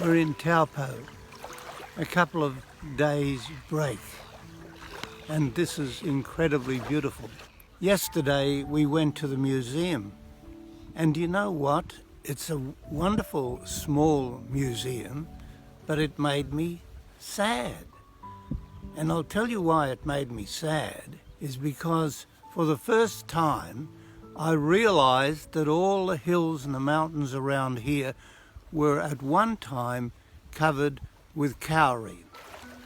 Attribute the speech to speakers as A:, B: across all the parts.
A: We're in Taupo, a couple of days break, and this is incredibly beautiful. Yesterday we went to the museum, and you know what? It's a wonderful small museum, but it made me sad. And I'll tell you why it made me sad, is because for the first time I realised that all the hills and the mountains around here were at one time covered with kauri.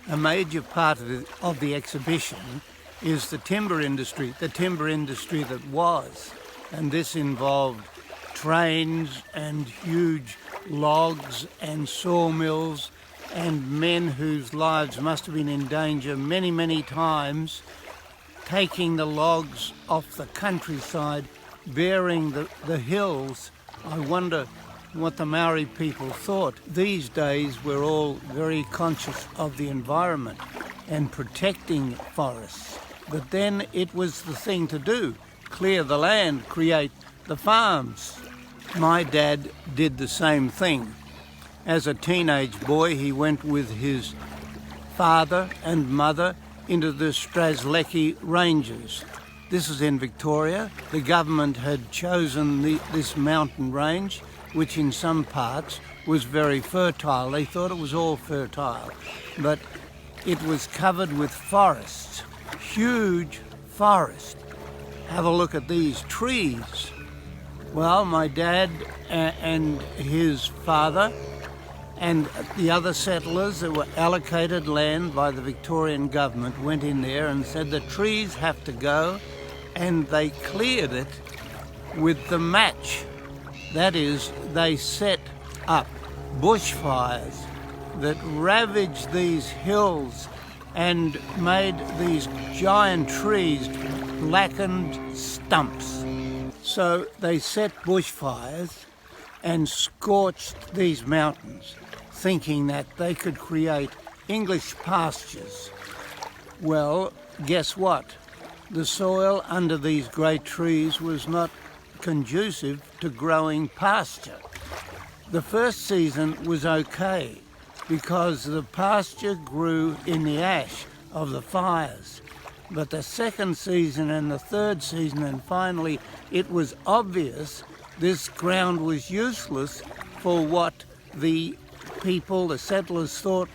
A: A major part of the exhibition is the timber industry that was. And this involved trains and huge logs and sawmills and men whose lives must have been in danger many, many times, taking the logs off the countryside, bearing the hills. I wonder what the Maori people thought. These days we're all very conscious of the environment and protecting forests. But then it was the thing to do, clear the land, create the farms. My dad did the same thing. As a teenage boy, he went with his father and mother into the Strzelecki Ranges. This is in Victoria. The government had chosen this mountain range, which in some parts was very fertile. They thought it was all fertile, but it was covered with forests, huge forests. Have a look at these trees. Well, my dad and his father and the other settlers that were allocated land by the Victorian government went in there and said the trees have to go, and they cleared it with the match. That is, they set up bushfires that ravaged these hills and made these giant trees blackened stumps. So they set bushfires and scorched these mountains, thinking that they could create English pastures. Well, guess what? The soil under these great trees was not conducive to growing pasture. The first season was okay because the pasture grew in the ash of the fires. But the second season and the third season, and finally, it was obvious this ground was useless for what the people, the settlers, thought.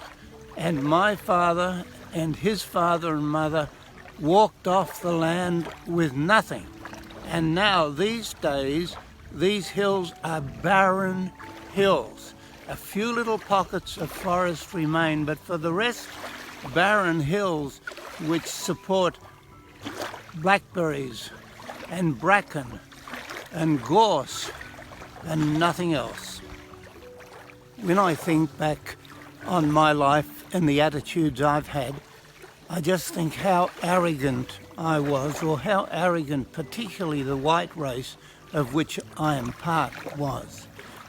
A: And my father and his father and mother walked off the land with nothing. And now, these days, these hills are barren hills. A few little pockets of forest remain, but for the rest, barren hills which support blackberries and bracken and gorse and nothing else. When I think back on my life and the attitudes I've had, I just think how arrogant I was, or how arrogant particularly the white race of which I am part was.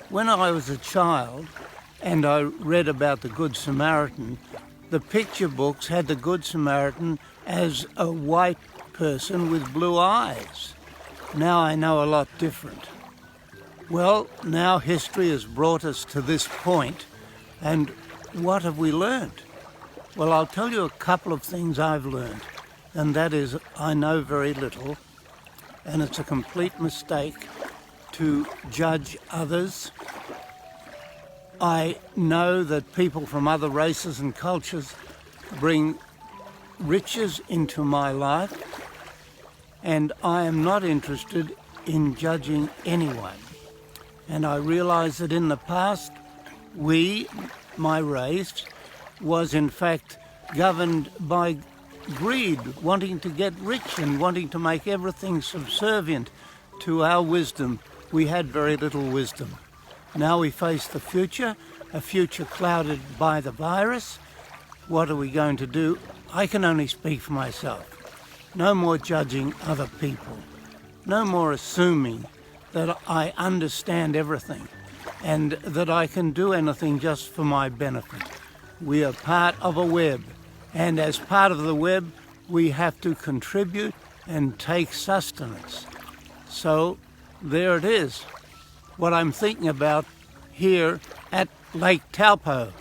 A: When I was a child and I read about the Good Samaritan, the picture books had the Good Samaritan as a white person with blue eyes. Now I know a lot different. Well, now history has brought us to this point, and what have we learned? Well, I'll tell you a couple of things I've learned, and that is I know very little, and it's a complete mistake to judge others. I know that people from other races and cultures bring riches into my life, and I am not interested in judging anyone. And I realise that in the past, my race, was in fact governed by greed, wanting to get rich and wanting to make everything subservient to our wisdom. We had very little wisdom. Now we face the future, a future clouded by the virus. What are we going to do? I can only speak for myself. No more judging other people. No more assuming that I understand everything and that I can do anything just for my benefit. We are part of a web, and as part of the web, we have to contribute and take sustenance. So there it is. What I'm thinking about here at Lake Taupo.